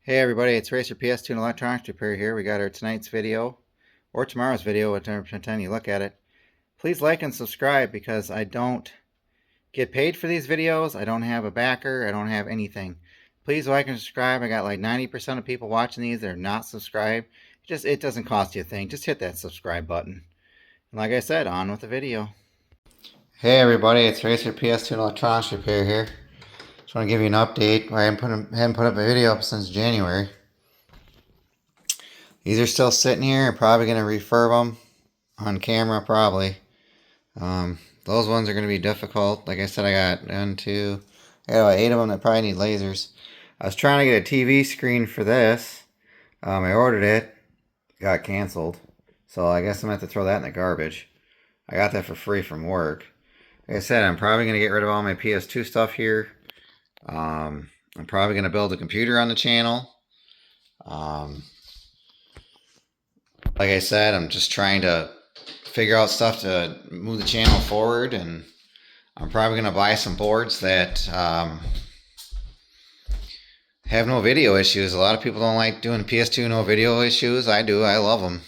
Hey everybody, it's Racer Ps2 and Electronics Repair here. We got our tonight's video, or tomorrow's video, whatever time you look at it. Please like and subscribe because I don't get paid for these videos. I don't have a backer. I don't have anything. Please like and subscribe. I got like 90% of people watching these that are not subscribed. It doesn't cost you a thing. Just hit that subscribe button. And like I said, on with the video. Hey everybody, it's Racer Ps2 and Electronics Repair here. Just want to give you an update. I haven't put up a video up since January. These are still sitting here. I'm probably going to refurb them on camera, probably. Those ones are going to be difficult. Like I said, I got I got 8 of them that probably need lasers. I was trying to get a TV screen for this. I ordered it. Got canceled. So I guess I'm going to have to throw that in the garbage. I got that for free from work. Like I said, I'm probably going to get rid of all my PS2 stuff here. I'm probably going to build a computer on the channel. Like I said, I'm just trying to figure out stuff to move the channel forward, and I'm probably going to buy some boards that have no video issues. A lot of people don't like doing PS2 no video issues. I do. I love them.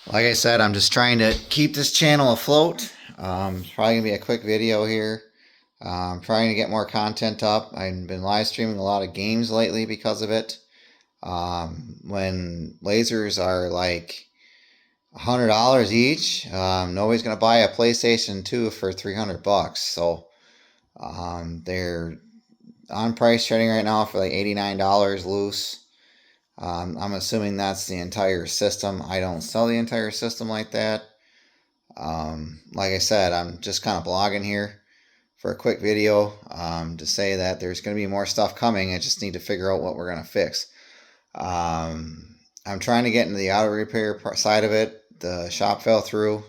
Like I said, I'm just trying to keep this channel afloat. It's probably going to be a quick video here. I'm trying to get more content up. I've been live streaming a lot of games lately because of it. When lasers are like $100 each, nobody's gonna buy a PlayStation 2 for $300. So they're on price trading right now for like $89 loose. I'm assuming that's the entire system. I don't sell the entire system like that. Like I said, I'm just kind of blogging here for a quick video to say that there's going to be more stuff coming. I just need to figure out what we're going to fix. I'm trying to get into the auto repair side of it. The shop fell through.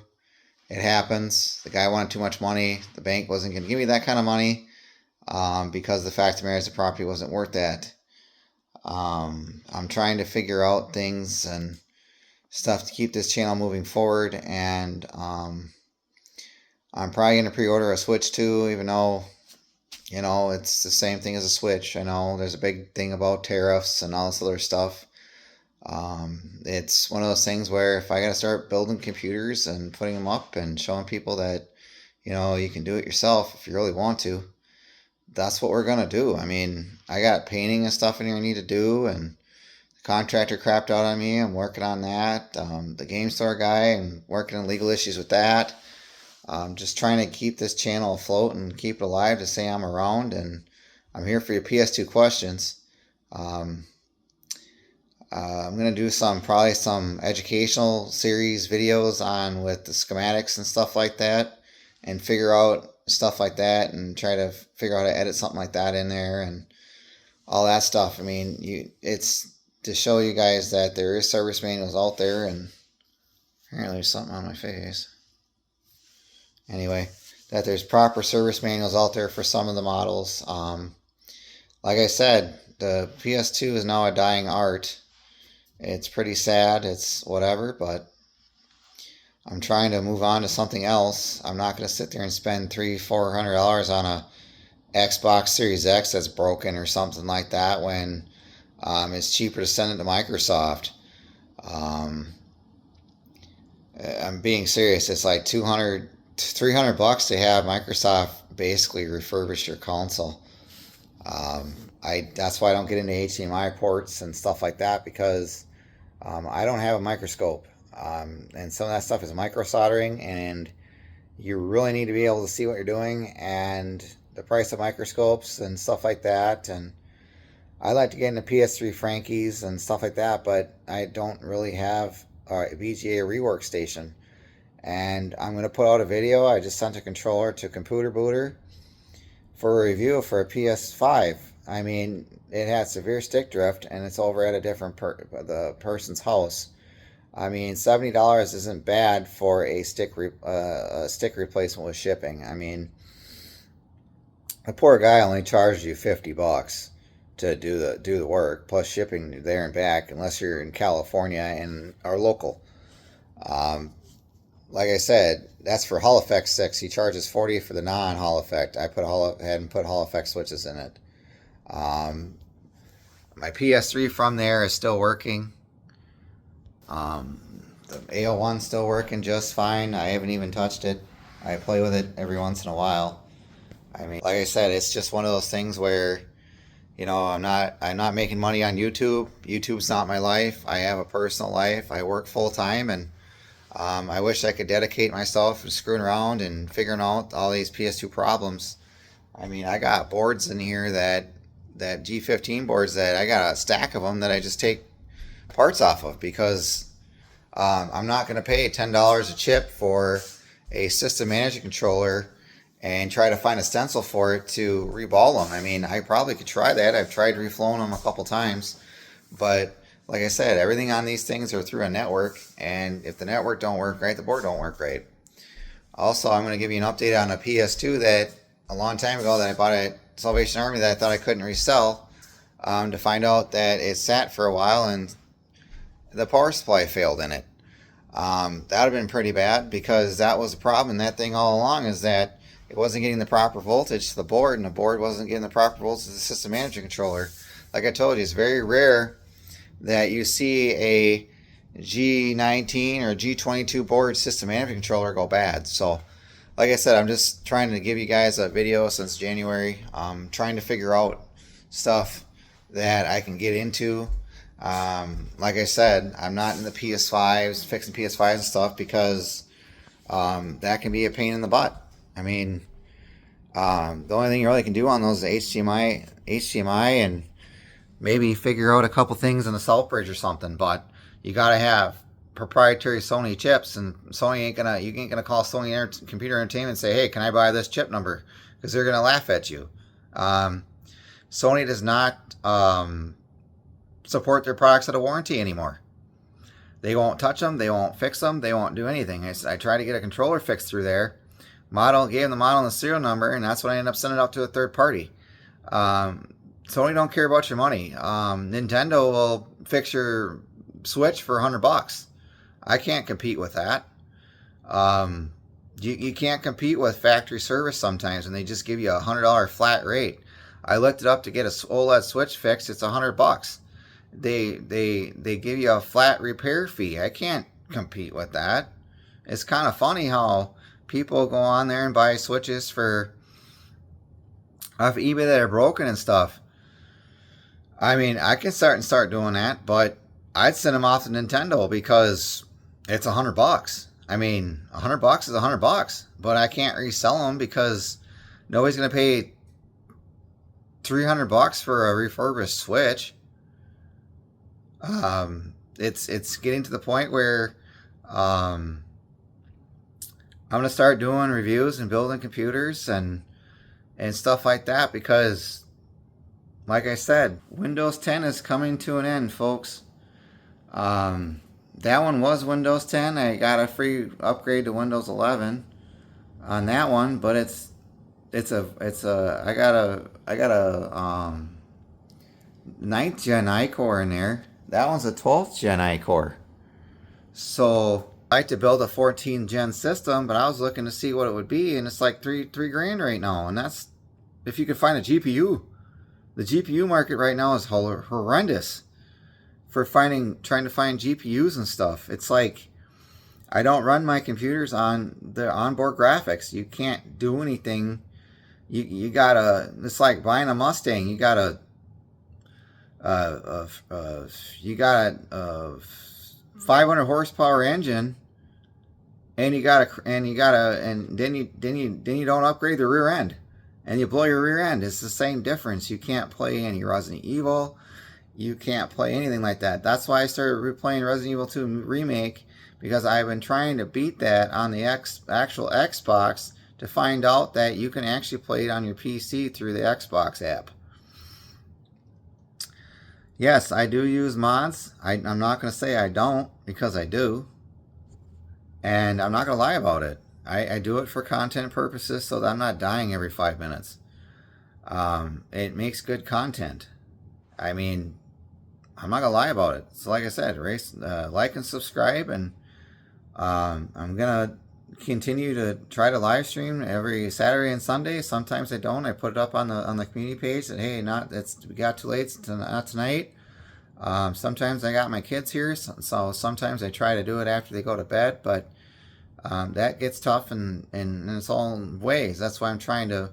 It happens. The guy wanted too much money. The bank wasn't going to give me that kind of money because the fact of the matter is the property wasn't worth that. I'm trying to figure out things and stuff to keep this channel moving forward, and I'm probably going to pre-order a Switch too, even though, you know, it's the same thing as a Switch. I know there's a big thing about tariffs and all this other stuff. It's one of those things where if I got to start building computers and putting them up and showing people that, you know, you can do it yourself if you really want to, that's what we're going to do. I mean, I got painting and stuff in here I need to do, and the contractor crapped out on me. I'm working on that. The game store guy, I'm working on legal issues with that. I'm just trying to keep this channel afloat and keep it alive to say I'm around, and I'm here for your PS2 questions. I'm going to do probably some educational series videos on with the schematics and stuff like that, and figure out stuff like that and try to figure out how to edit something like that in there and all that stuff. I mean, it's to show you guys that there is service manuals out there, and apparently there's something on my face. Anyway, that there's proper service manuals out there for some of the models. Like I said, the PS2 is now a dying art. It's pretty sad. It's whatever, but I'm trying to move on to something else. I'm not going to sit there and spend $300-400 on a Xbox Series X that's broken or something like that when it's cheaper to send it to Microsoft. I'm being serious. It's like $300 to have Microsoft basically refurbish your console. That's why I don't get into HDMI ports and stuff like that, because I don't have a microscope, and some of that stuff is micro soldering, and you really need to be able to see what you're doing and the price of microscopes and stuff like that. And I like to get into PS3 Frankies and stuff like that, but I don't really have a VGA rework station. And I'm going to put out a video. I just sent a controller to Computer Booter for a review for a PS5. I mean, it had severe stick drift, and it's over at a different the person's house. I mean, $70 isn't bad for a stick replacement with shipping. I mean, the poor guy only charged you $50 to do the work plus shipping there and back, unless you're in California and are local. Like I said, that's for Hall Effect sticks. He charges $40 for the non-Hall Effect. I put had and put Hall Effect switches in it. my PS3 from there is still working. The AO1's still working just fine. I haven't even touched it. I play with it every once in a while. I mean, like I said, it's just one of those things where, I'm not making money on YouTube. YouTube's not my life. I have a personal life. I work full time, and I wish I could dedicate myself to screwing around and figuring out all these PS2 problems. I mean, I got boards in here that G15 boards that I got a stack of them that I just take parts off of because I'm not going to pay $10 a chip for a system management controller and try to find a stencil for it to reball them. I mean, I probably could try that. I've tried reflowing them a couple times, but like I said, everything on these things are through a network, and if the network don't work right, the board don't work right. Also, I'm going to give you an update on a PS2 that a long time ago that I bought at Salvation Army that I thought I couldn't resell, to find out that it sat for a while and the power supply failed in it. That would have been pretty bad because that was the problem in that thing all along, is that it wasn't getting the proper voltage to the board, and the board wasn't getting the proper voltage to the system management controller. Like I told you, it's very rare that you see a G19 or G22 board system management controller go bad. So like I said, I'm just trying to give you guys a video since January. Trying to figure out stuff that I can get into. Like I said, I'm not in the PS5s, fixing PS5s and stuff, because that can be a pain in the butt. I mean, the only thing you really can do on those is HDMI, and maybe figure out a couple things in the South Bridge or something. But you got to have proprietary Sony chips, and you ain't gonna call Sony Computer Entertainment and say, hey, can I buy this chip number? Because they're gonna laugh at you. Sony does not support their products out of warranty anymore. They won't touch them, they won't fix them, they won't do anything. I tried to get a controller fixed through there. Gave them the model and the serial number, and that's when I ended up sending it out to a third party. Sony don't care about your money. Nintendo will fix your Switch for $100. I can't compete with that. You can't compete with factory service sometimes, and they just give you a $100 flat rate. I looked it up to get a OLED Switch fixed. It's $100. They give you a flat repair fee. I can't compete with that. It's kind of funny how people go on there and buy Switches off eBay that are broken and stuff. I mean, I can start doing that, but I'd send them off to Nintendo because it's $100. I mean, $100 is $100, but I can't resell them because nobody's gonna pay $300 for a refurbished Switch. It's getting to the point where I'm gonna start doing reviews and building computers and stuff like that, because like I said, Windows 10 is coming to an end, folks. That one was Windows 10. I got a free upgrade to Windows 11 on that one, but I got a 9th gen iCore in there. That one's a 12th gen iCore. So I like to build a 14th gen system, but I was looking to see what it would be, and it's like three grand right now, and that's if you could find a GPU. The GPU market right now is horrendous for trying to find GPUs and stuff. It's like I don't run my computers on the onboard graphics. You can't do anything. You gotta. It's like buying a Mustang. You got a 500 horsepower engine, and then you don't upgrade the rear end, and you blow your rear end. It's the same difference. You can't play any Resident Evil. You can't play anything like that. That's why I started replaying Resident Evil 2 Remake, because I've been trying to beat that on the actual Xbox to find out that you can actually play it on your PC through the Xbox app. Yes, I do use mods. I'm not going to say I don't, because I do. And I'm not going to lie about it. I do it for content purposes so that I'm not dying every 5 minutes. It makes good content. I mean, I'm not going to lie about it. So like I said, like and subscribe, and I'm going to continue to try to live stream every Saturday and Sunday. Sometimes I don't. I put it up on the community page that, hey, we got too late, not tonight. Sometimes I got my kids here, so sometimes I try to do it after they go to bed, but that gets tough in its own ways. That's why I'm trying to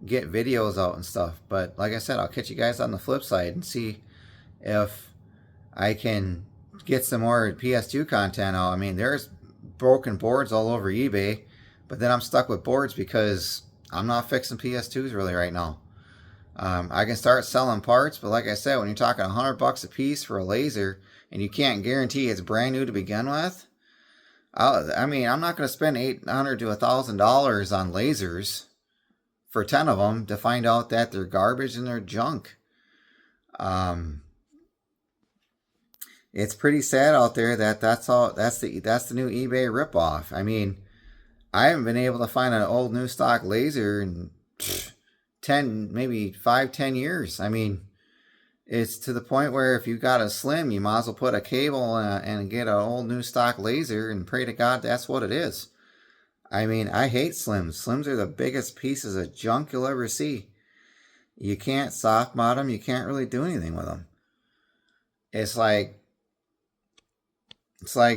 get videos out and stuff. But like I said, I'll catch you guys on the flip side and see if I can get some more PS2 content out. I mean, there's broken boards all over eBay, but then I'm stuck with boards because I'm not fixing PS2s really right now. I can start selling parts, but like I said, when you're talking $100 a piece for a laser and you can't guarantee it's brand new to begin with, I mean, I'm not going to spend $800 to $1,000 on lasers for 10 of them to find out that they're garbage and they're junk. It's pretty sad out there that that's the new eBay ripoff. I mean, I haven't been able to find an old new stock laser in 10, maybe 5, 10 years. I mean, it's to the point where if you got a slim, you might as well put a cable and get an old new stock laser and pray to God that's what it is. I mean, I hate slims. Slims are the biggest pieces of junk you'll ever see. You can't soft mod them. You can't really do anything with them. It's like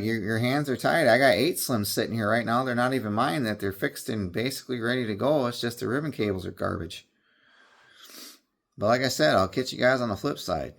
your hands are tied. I got 8 slims sitting here right now. They're not even mine. That they're fixed and basically ready to go. It's just the ribbon cables are garbage. But like I said, I'll catch you guys on the flip side.